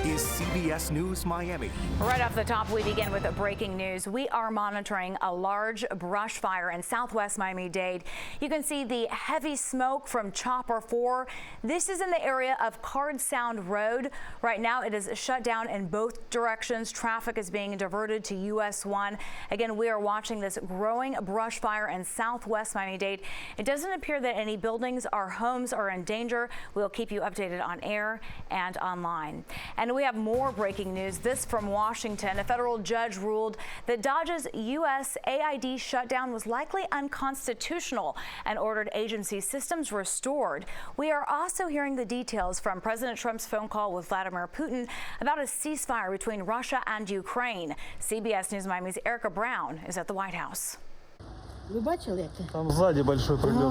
is CBS News Miami. Right off the top, we begin with breaking news. We are monitoring a large brush fire in Southwest Miami-Dade. You can see the heavy smoke from Chopper 4. This is in the area of Card Sound Road. Right now, it is shut down in both directions. Traffic is being diverted to US 1. Again, we are watching this growing brush fire in Southwest Miami-Dade. It doesn't appear that any buildings or homes are in danger. We'll keep you updated on air and online. And we have more breaking news. This from Washington. A federal judge ruled that Dodge's USAID shutdown was likely unconstitutional and ordered agency systems restored. We are also hearing the details from President Trump's phone call with Vladimir Putin about a ceasefire between Russia and Ukraine. CBS News Miami's Erica Brown is at the White House.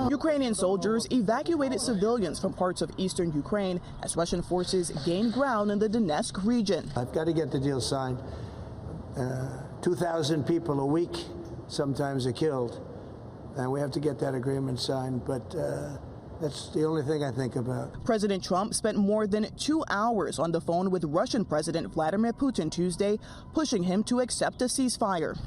Ukrainian soldiers evacuated civilians from parts of eastern Ukraine as Russian forces gain ground in the Donetsk region. I've got to get the deal signed. 2,000 people a week sometimes are killed, and we have to get that agreement signed, but that's the only thing I think about. President Trump spent more than 2 hours on the phone with Russian President Vladimir Putin Tuesday, pushing him to accept a ceasefire.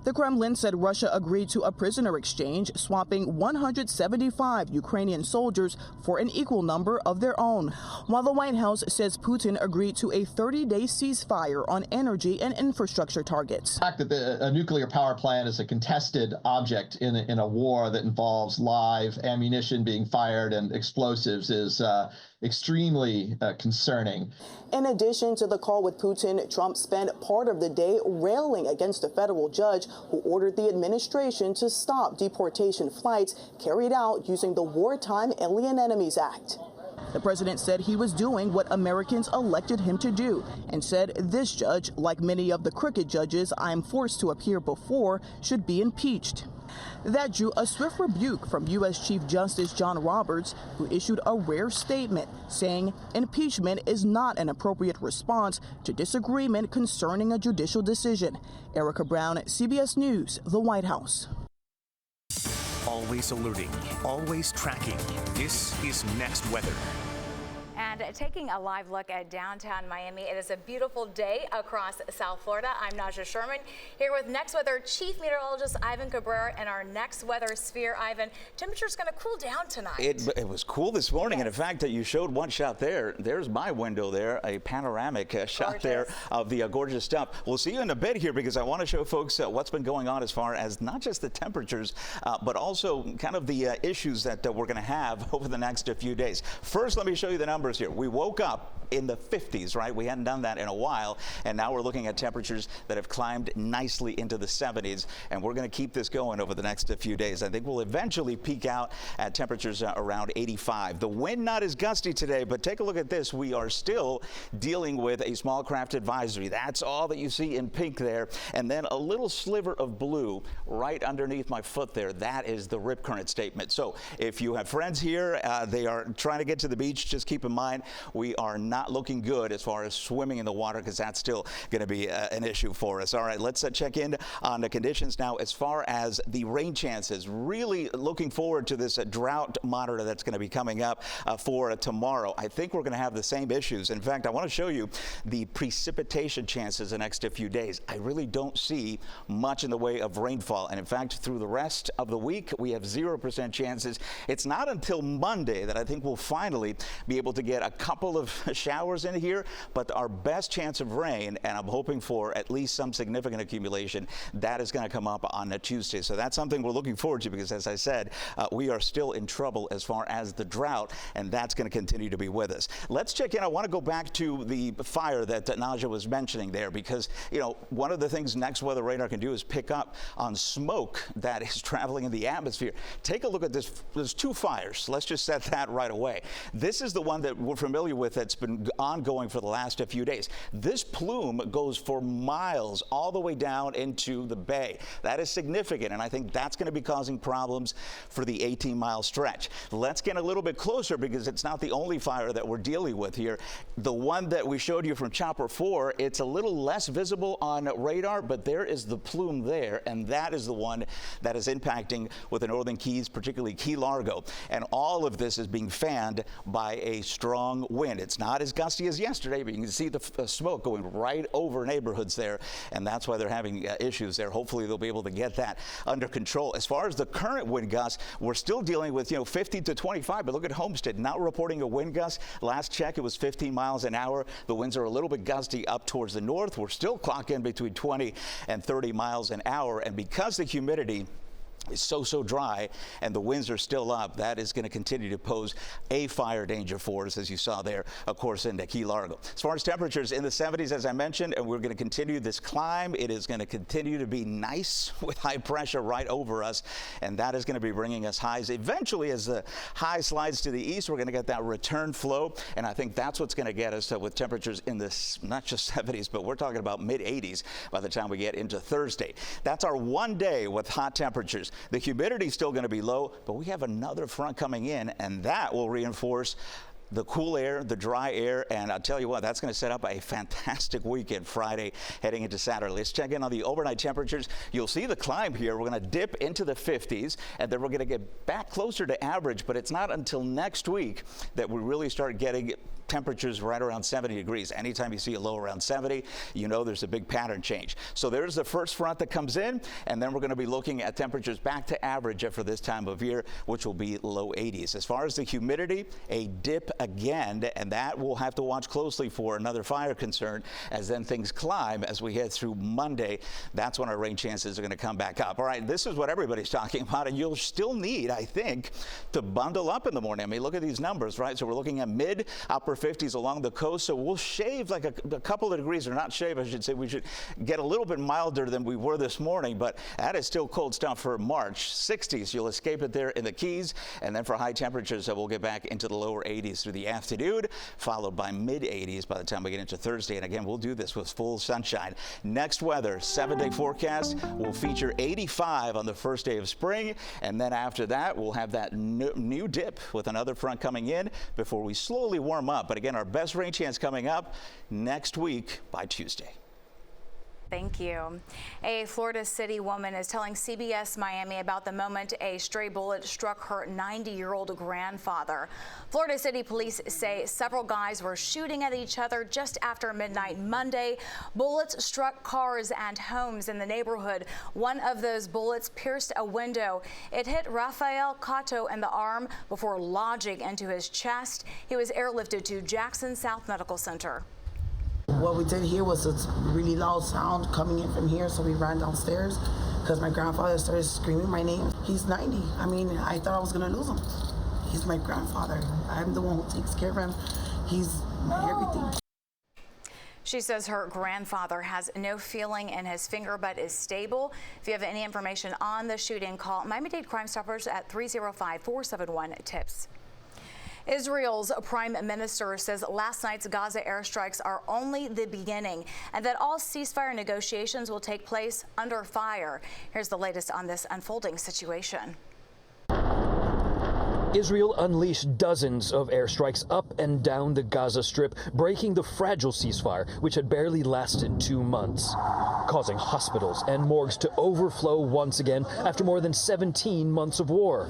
The Kremlin said Russia agreed to a prisoner exchange, swapping 175 Ukrainian soldiers for an equal number of their own, while the White House says Putin agreed to a 30-day ceasefire on energy and infrastructure targets. The fact that a nuclear power plant is a contested object in a war that involves live ammunition being fired and explosives is extremely concerning. In addition to the call with Putin, Trump spent part of the day railing against a federal judge who ordered the administration to stop deportation flights carried out using the Wartime Alien Enemies Act. The president said he was doing what Americans elected him to do and said this judge, like many of the crooked judges I'm forced to appear before, should be impeached. That drew a swift rebuke from U.S. Chief Justice John Roberts, who issued a rare statement saying impeachment is not an appropriate response to disagreement concerning a judicial decision. Erica Brown, CBS News, the White House. Always alerting, always tracking. This is Next Weather. And taking a live look at downtown Miami, it is a beautiful day across South Florida. I'm Najahe Sherman here with Next Weather Chief Meteorologist Ivan Cabrera and our Next Weather Sphere. Ivan, temperature's going to cool down tonight. It was cool this morning, yes. And in fact, you showed one shot there. There's my window there, a panoramic shot there of the gorgeous stuff. We'll see you in a bit here because I want to show folks what's been going on as far as not just the temperatures, but also kind of the issues that we're going to have over the next few days. First, let me show you the numbers here. We woke up in the 50s, right? We hadn't done that in a while, and now we're looking at temperatures that have climbed nicely into the 70s, and we're going to keep this going over the next few days. I think we'll eventually peak out at temperatures around 85. The wind not as gusty today, but take a look at this. We are still dealing with a small craft advisory. That's all that you see in pink there, and then a little sliver of blue right underneath my foot there. That is the rip current statement. So if you have friends here, they are trying to get to the beach, just keep in mind we are not looking good as far as swimming in the water because that's still going to be an issue for us. All right, let's check in on the conditions now as far as the rain chances. Really looking forward to this drought monitor that's going to be coming up for tomorrow. I think we're going to have the same issues. In fact, I want to show you the precipitation chances the next few days. I really don't see much in the way of rainfall. And in fact, through the rest of the week, we have 0% chances. It's not until Monday that I think we'll finally be able to get a couple of showers in here, but our best chance of rain, and I'm hoping for at least some significant accumulation, that is going to come up on a Tuesday. So that's something we're looking forward to because, as I said, we are still in trouble as far as the drought, and that's going to continue to be with us. Let's check in. I want to go back to the fire that Najahe was mentioning there because, you know, one of the things Next Weather Radar can do is pick up on smoke that is traveling in the atmosphere. Take a look at this. There's two fires. Let's just set that right away. This is the one that we're familiar with that's been ongoing for the last few days. This plume goes for miles all the way down into the bay. That is significant, and I think that's going to be causing problems for the 18-mile stretch. Let's get a little bit closer because it's not the only fire that we're dealing with here. The one that we showed you from Chopper 4, it's a little less visible on radar, but there is the plume there, and that is the one that is impacting with the Northern Keys, particularly Key Largo. And all of this is being fanned by a strong strong wind. It's not as gusty as yesterday, but you can see the smoke going right over neighborhoods there, and that's why they're having issues there. Hopefully they'll be able to get that under control. As far as the current wind gusts, we're still dealing with 50 to 25, but look at Homestead now reporting a wind gust. Last check, it was 15 miles an hour. The winds are a little bit gusty up towards the north. We're still clocking between 20 and 30 miles an hour, and because the humidity is so dry and the winds are still up, that is going to continue to pose a fire danger for us, as you saw there, of course, in Key Largo. As far as temperatures in the 70s, as I mentioned, and we're going to continue this climb. It is going to continue to be nice with high pressure right over us, and that is going to be bringing us highs. Eventually, as the high slides to the east, we're going to get that return flow, and I think that's what's going to get us with temperatures in the not just 70s, but we're talking about mid 80s by the time we get into Thursday. That's our one day with hot temperatures. The humidity is still going to be low, but we have another front coming in, and that will reinforce the cool air, the dry air, and I'll tell you what, that's going to set up a fantastic weekend Friday heading into Saturday. Let's check in on the overnight temperatures. You'll see the climb here. We're going to dip into the 50s, and then we're going to get back closer to average, but it's not until next week that we really start getting temperatures right around 70 degrees. Anytime you see a low around 70, you know there's a big pattern change. So there's the first front that comes in, and then we're going to be looking at temperatures back to average for this time of year, which will be low 80s. As far as the humidity, a dip again, and that we'll have to watch closely for another fire concern as then things climb as we head through Monday. That's when our rain chances are going to come back up. All right, this is what everybody's talking about, and you'll still need, I think, to bundle up in the morning. I mean, look at these numbers, right? So we're looking at mid, upper 50s along the coast, so we'll shave like a couple of degrees, or not shave, I should say. We should get a little bit milder than we were this morning, but that is still cold stuff for March. 60s, you'll escape it there in the Keys, and then for high temperatures, we'll get back into the lower 80s through the afternoon, followed by mid 80s by the time we get into Thursday. And again, we'll do this with full sunshine. Next weather, 7-day forecast will feature 85 on the first day of spring, and then after that, we'll have that new dip with another front coming in before we slowly warm up. But again, our best rain chance coming up next week by Tuesday. Thank you. A Florida City woman is telling CBS Miami about the moment a stray bullet struck her 90-year-old grandfather. Florida City police say several guys were shooting at each other just after midnight Monday. Bullets struck cars and homes in the neighborhood. One of those bullets pierced a window. It hit Rafael Cato in the arm before lodging into his chest. He was airlifted to Jackson South Medical Center. What we did here was a really loud sound coming in from here, so we ran downstairs because my grandfather started screaming my name. He's 90. I mean, I thought I was going to lose him. He's my grandfather. I'm the one who takes care of him. He's my everything. She says her grandfather has no feeling in his finger but is stable. If you have any information on the shooting, call Miami-Dade Crime Stoppers at 305-471-TIPS. Israel's prime minister says last night's Gaza airstrikes are only the beginning and that all ceasefire negotiations will take place under fire. Here's the latest on this unfolding situation. Israel unleashed dozens of airstrikes up and down the Gaza Strip, breaking the fragile ceasefire, which had barely lasted 2 months, causing hospitals and morgues to overflow once again after more than 17 months of war.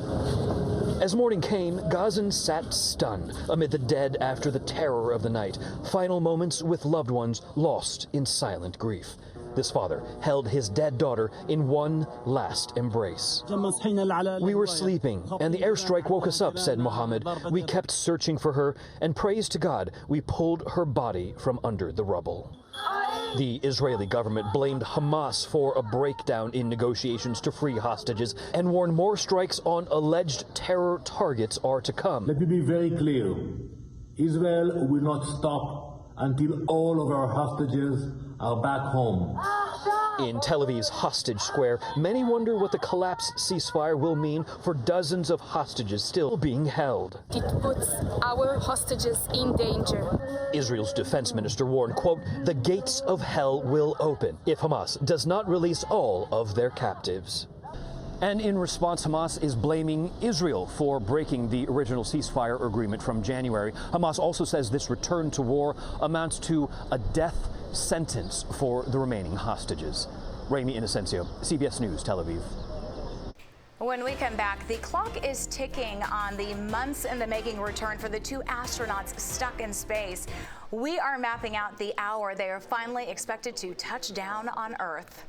As morning came, Gazans sat stunned amid the dead after the terror of the night, final moments with loved ones lost in silent grief. This father held his dead daughter in one last embrace. We were sleeping, and the airstrike woke us up, said Mohammed. We kept searching for her, and praise to God, we pulled her body from under the rubble. The Israeli government blamed Hamas for a breakdown in negotiations to free hostages and warned more strikes on alleged terror targets are to come. Let me be very clear. Israel will not stop until all of our hostages are back home. In Tel Aviv's hostage square, many wonder what the collapsed ceasefire will mean for dozens of hostages still being held. It puts our hostages in danger. Israel's defense minister warned, quote, the gates of hell will open if Hamas does not release all of their captives. And in response, Hamas is blaming Israel for breaking the original ceasefire agreement from January. Hamas also says this return to war amounts to a death sentence for the remaining hostages. Rami Inocencio, CBS News, Tel Aviv. When we come back, the clock is ticking on the months in the making return for the 2 astronauts stuck in space. We are mapping out the hour they are finally expected to touch down on Earth.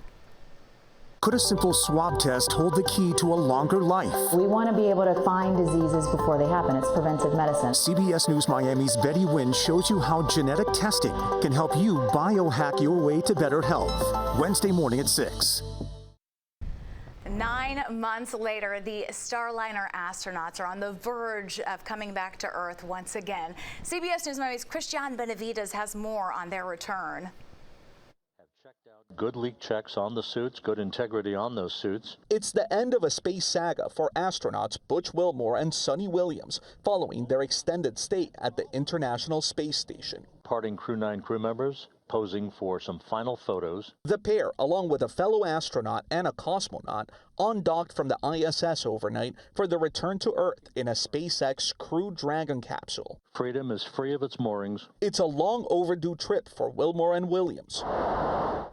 Could a simple swab test hold the key to a longer life? We want to be able to find diseases before they happen. It's preventive medicine. CBS News Miami's Betty Wynn shows you how genetic testing can help you biohack your way to better health. Wednesday morning at 6. 9 months later, the Starliner astronauts are on the verge of coming back to Earth once again. CBS News Miami's Christian Benavides has more on their return. Good leak checks on the suits, good integrity on those suits. It's the end of a space saga for astronauts Butch Wilmore and Sonny Williams following their extended stay at the International Space Station. Parting Crew 9 crew members posing for some final photos. The pair, along with a fellow astronaut and a cosmonaut, undocked from the ISS overnight for the return to Earth in a SpaceX Crew Dragon capsule. Freedom is free of its moorings. It's a long overdue trip for Wilmore and Williams.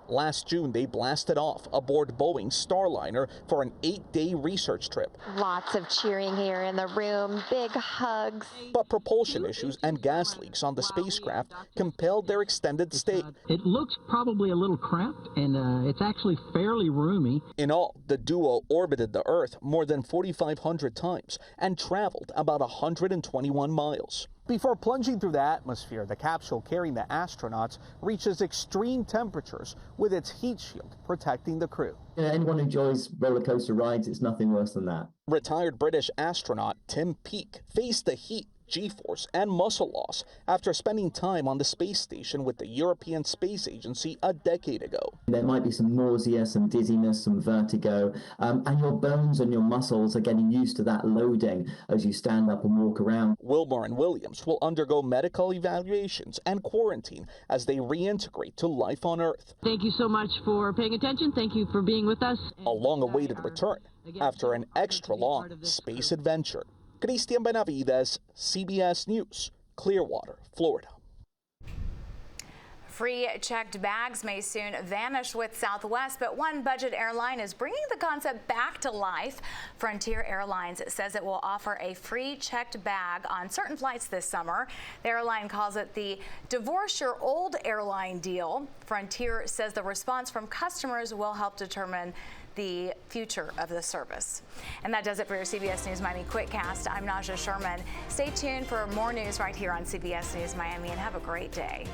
Last June, they blasted off aboard Boeing's Starliner for an 8-day research trip. Lots of cheering here in the room, big hugs. But propulsion issues and gas leaks on the spacecraft compelled their extended stay. It looks probably a little cramped, and it's actually fairly roomy. In all, the duo orbited the Earth more than 4,500 times and traveled about 121 miles. Before plunging through the atmosphere, the capsule carrying the astronauts reaches extreme temperatures with its heat shield protecting the crew. Anyone who enjoys roller coaster rides, it's nothing worse than that. Retired British astronaut Tim Peake faced the heat, G-force, and muscle loss after spending time on the space station with the European Space Agency a decade ago. There might be some nausea, some dizziness, some vertigo, and your bones and your muscles are getting used to that loading as you stand up and walk around. Wilmore and Williams will undergo medical evaluations and quarantine as they reintegrate to life on Earth. Thank you so much for paying attention. Thank you for being with us. A long-awaited return after an extra-long space adventure. Christian Benavides, CBS News, Clearwater, Florida. Free checked bags may soon vanish with Southwest, but one budget airline is bringing the concept back to life. Frontier Airlines says it will offer a free checked bag on certain flights this summer. The airline calls it the Divorce Your Old Airline deal. Frontier says the response from customers will help determine the future of the service. And that does it for your CBS News Miami Quickcast. I'm Najahe Sherman. Stay tuned for more news right here on CBS News Miami, and have a great day.